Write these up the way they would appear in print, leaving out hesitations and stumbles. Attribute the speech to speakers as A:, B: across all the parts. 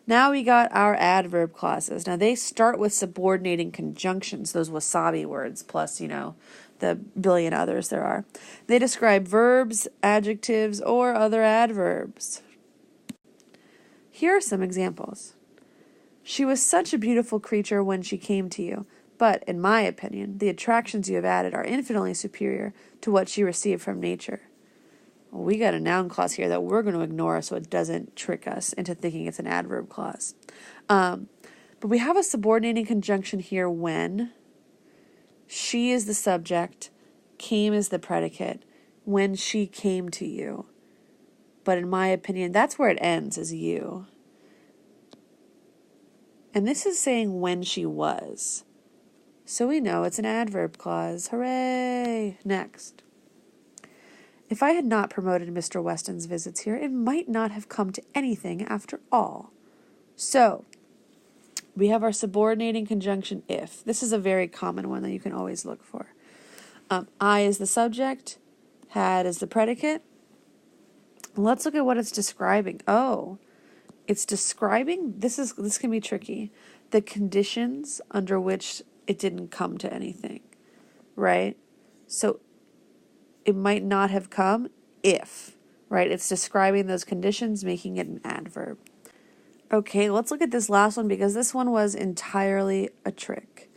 A: Now we got our adverb clauses. Now they start with subordinating conjunctions, those wasabi words, plus, the billion others there are. They describe verbs, adjectives, or other adverbs. Here are some examples. She was such a beautiful creature when she came to you, but, in my opinion, the attractions you have added are infinitely superior to what she received from nature. Well, we got a noun clause here that we're going to ignore so it doesn't trick us into thinking it's an adverb clause. But we have a subordinating conjunction here when. She is the subject, came is the predicate, when she came to you. But in my opinion, that's where it ends, is you. And this is saying when she was. So we know it's an adverb clause. Hooray! Next. If I had not promoted Mr. Weston's visits here, it might not have come to anything after all. So, we have our subordinating conjunction if. This is a very common one that you can always look for. I is the subject, had is the predicate. Let's look at what it's describing. Oh, it's describing, this can be tricky, the conditions under which it didn't come to anything, right? So it might not have come if, right? It's describing those conditions, making it an adverb. Okay, let's look at this last one because this one was entirely a trick.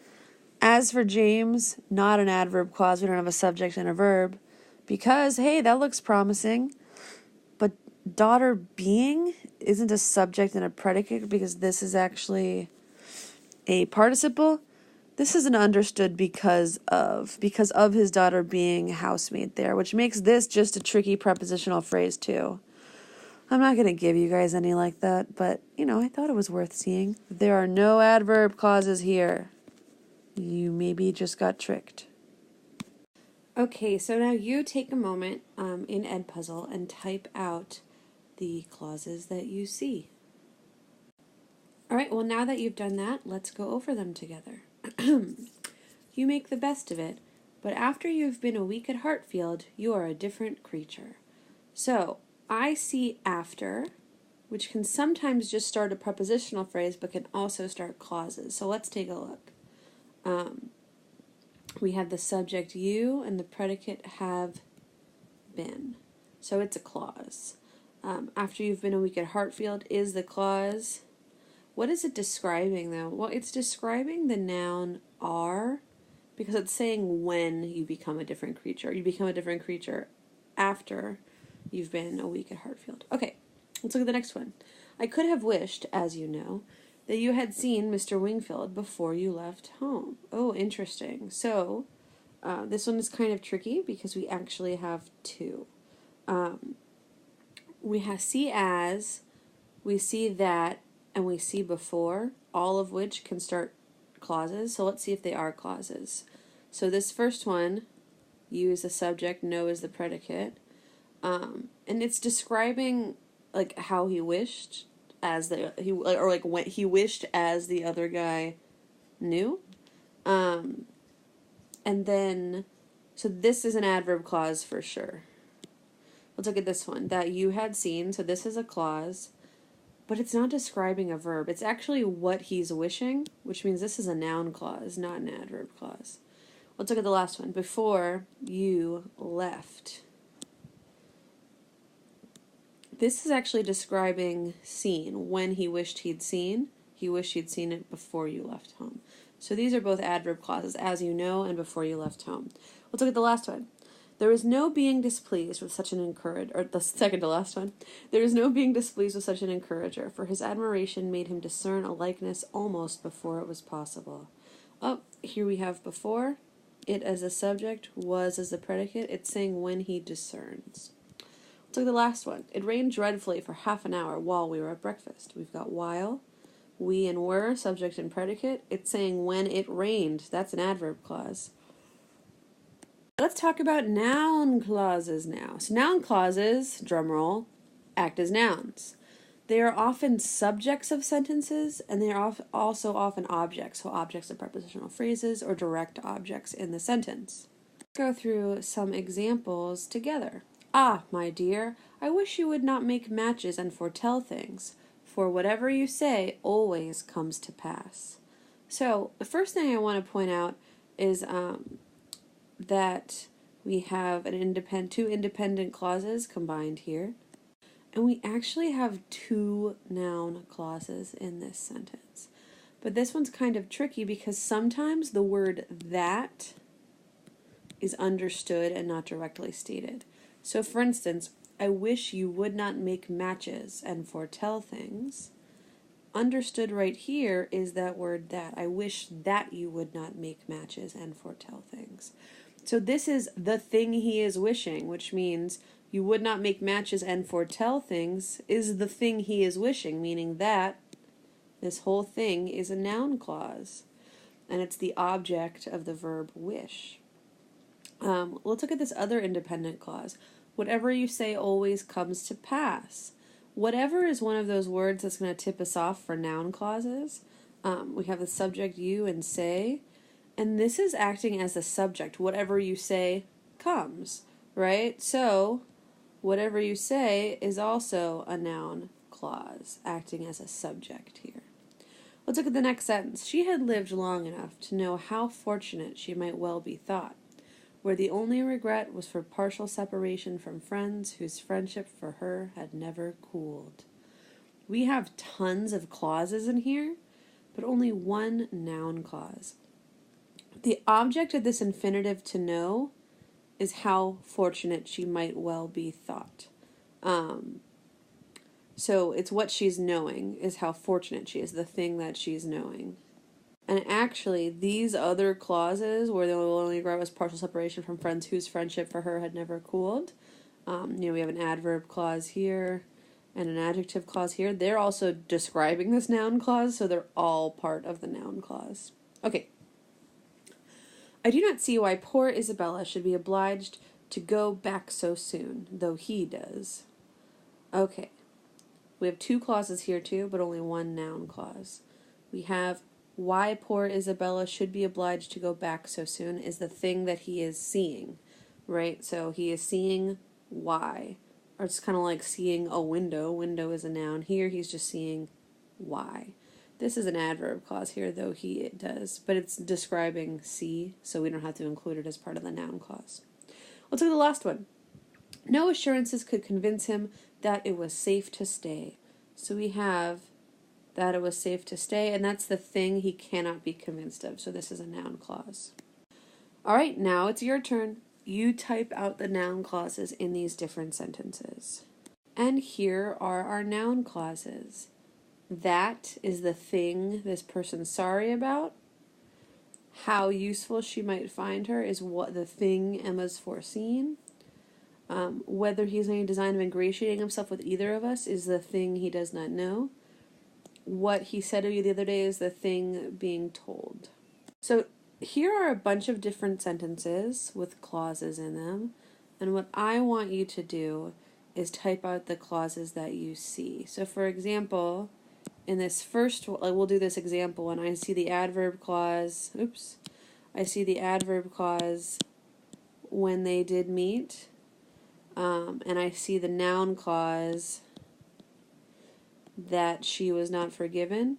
A: As for James, not an adverb clause. We don't have a subject and a verb because, hey, that looks promising. But daughter being isn't a subject and a predicate because this is actually a participle. This isn't understood because of his daughter being housemaid there, which makes this just a tricky prepositional phrase too. I'm not going to give you guys any like that, but, I thought it was worth seeing. There are no adverb clauses here. You maybe just got tricked. Okay, so now you take a moment in Edpuzzle and type out the clauses that you see. All right, well, now that you've done that, let's go over them together. You make the best of it, but after you've been a week at Hartfield, you are a different creature. So, I see after, which can sometimes just start a prepositional phrase, but can also start clauses. So let's take a look. We have the subject you and the predicate have been. So it's a clause. After you've been a week at Hartfield is the clause. What is it describing though? Well, it's describing the noun are because it's saying when you become a different creature. You become a different creature after you've been a week at Hartfield. Okay, let's look at the next one. I could have wished, as you know, that you had seen Mr. Wingfield before you left home. Oh, interesting. So, this one is kind of tricky because we actually have two. We have see as, we see that, and we see before, all of which can start clauses. So let's see if they are clauses. So this first one, you is the subject, no is the predicate. And it's describing like how he wished as when he wished as the other guy knew. And then so this is an adverb clause for sure. Let's look at this one. That you had seen, so this is a clause, but it's not describing a verb. It's actually what he's wishing, which means this is a noun clause, not an adverb clause. Let's look at the last one. Before you left. This is actually describing seen. When he wished he'd seen. He wished he'd seen it before you left home. So these are both adverb clauses, as you know and before you left home. Let's look at the last one. There is no being displeased with such an encourager, or the second to last one. There is no being displeased with such an encourager, for his admiration made him discern a likeness almost before it was possible. Oh, here we have before. It as a subject, was as a predicate. It's saying when he discerns. Let's look at the last one. It rained dreadfully for half an hour while we were at breakfast. We've got while, we and were, subject and predicate. It's saying when it rained. That's an adverb clause. Let's talk about noun clauses now. So noun clauses, drumroll, act as nouns. They are often subjects of sentences, and they are also often objects, so objects of prepositional phrases or direct objects in the sentence. Let's go through some examples together. Ah, my dear, I wish you would not make matches and foretell things, For whatever you say always comes to pass. So the first thing I want to point out is that we have two independent clauses combined here. And we actually have two noun clauses in this sentence. But this one's kind of tricky because sometimes the word that is understood and not directly stated. So for instance, I wish you would not make matches and foretell things. Understood right here is that word that. I wish that you would not make matches and foretell things. So this is the thing he is wishing, which means you would not make matches and foretell things is the thing he is wishing, meaning that this whole thing is a noun clause. And it's the object of the verb wish. Let's look at this other independent clause. Whatever you say always comes to pass. Whatever is one of those words that's going to tip us off for noun clauses. We have the subject you and say. And this is acting as the subject. Whatever you say comes, right? So whatever you say is also a noun clause, acting as a subject here. Let's look at the next sentence. She had lived long enough to know how fortunate she might well be thought, where the only regret was for partial separation from friends whose friendship for her had never cooled. We have tons of clauses in here, but only one noun clause. The object of this infinitive to know is how fortunate she might well be thought. So it's what she's knowing is how fortunate she is, the thing that she's knowing. And actually, these other clauses, where the only regret was partial separation from friends whose friendship for her had never cooled, we have an adverb clause here and an adjective clause here. They're also describing this noun clause, so they're all part of the noun clause. Okay. I do not see why poor Isabella should be obliged to go back so soon, though he does. Okay. We have two clauses here too, but only one noun clause. We have why poor Isabella should be obliged to go back so soon is the thing that he is seeing, right? So he is seeing why. Or it's kind of like seeing a window. Window is a noun. Here he's just seeing why. This is an adverb clause here, though it does, but it's describing see, so we don't have to include it as part of the noun clause. Let's look at the last one. No assurances could convince him that it was safe to stay. So we have that it was safe to stay, and that's the thing he cannot be convinced of, so this is a noun clause. All right, now it's your turn. You type out the noun clauses in these different sentences. And here are our noun clauses. That is the thing this person's sorry about. How useful she might find her is what the thing Emma's foreseen. Whether he's any design of ingratiating himself with either of us is the thing he does not know. What he said to you the other day is the thing being told. So here are a bunch of different sentences with clauses in them. And what I want you to do is type out the clauses that you see. So for example, in this first, we'll do this example, and I see the adverb clause, I see the adverb clause when they did meet, and I see the noun clause that she was not forgiven.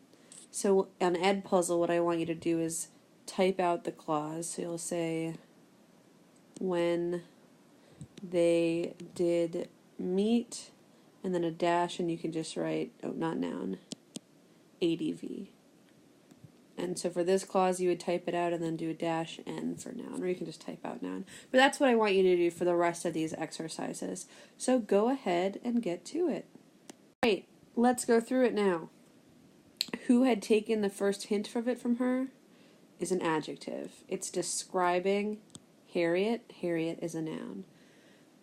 A: So on Edpuzzle, what I want you to do is type out the clause. So you'll say, when they did meet, and then a dash, and you can just write, not noun, ADV. And so for this clause, you would type it out and then do a dash N for noun, or you can just type out noun. But that's what I want you to do for the rest of these exercises. So go ahead and get to it. Great, let's go through it now. Who had taken the first hint of it from her is an adjective. It's describing Harriet. Harriet is a noun.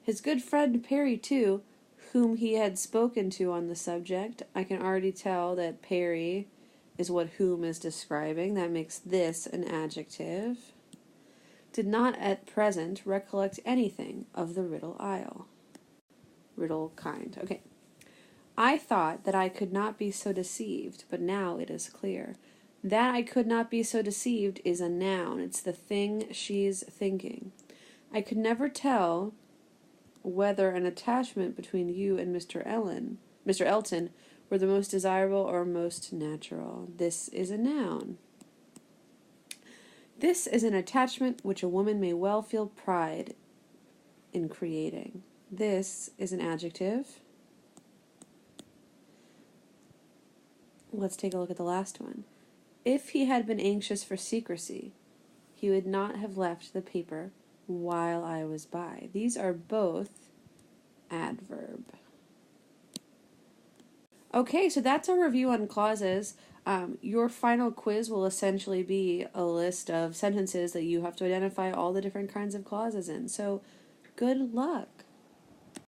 A: His good friend Perry, too, whom he had spoken to on the subject. I can already tell that Perry is what whom is describing. That makes this an adjective. Did not at present recollect anything of the riddle isle. Riddle kind. Okay. I thought that I could not be so deceived, but now it is clear. That I could not be so deceived is a noun. It's the thing she's thinking. I could never tell whether an attachment between you and Mr. Elton were the most desirable or most natural. This is a noun. This is an attachment which a woman may well feel pride in creating. This is an adjective. Let's take a look at the last one. If he had been anxious for secrecy, he would not have left the paper while I was by. These are both adverb. Okay, so that's a review on clauses. Your final quiz will essentially be a list of sentences that you have to identify all the different kinds of clauses in. So good luck.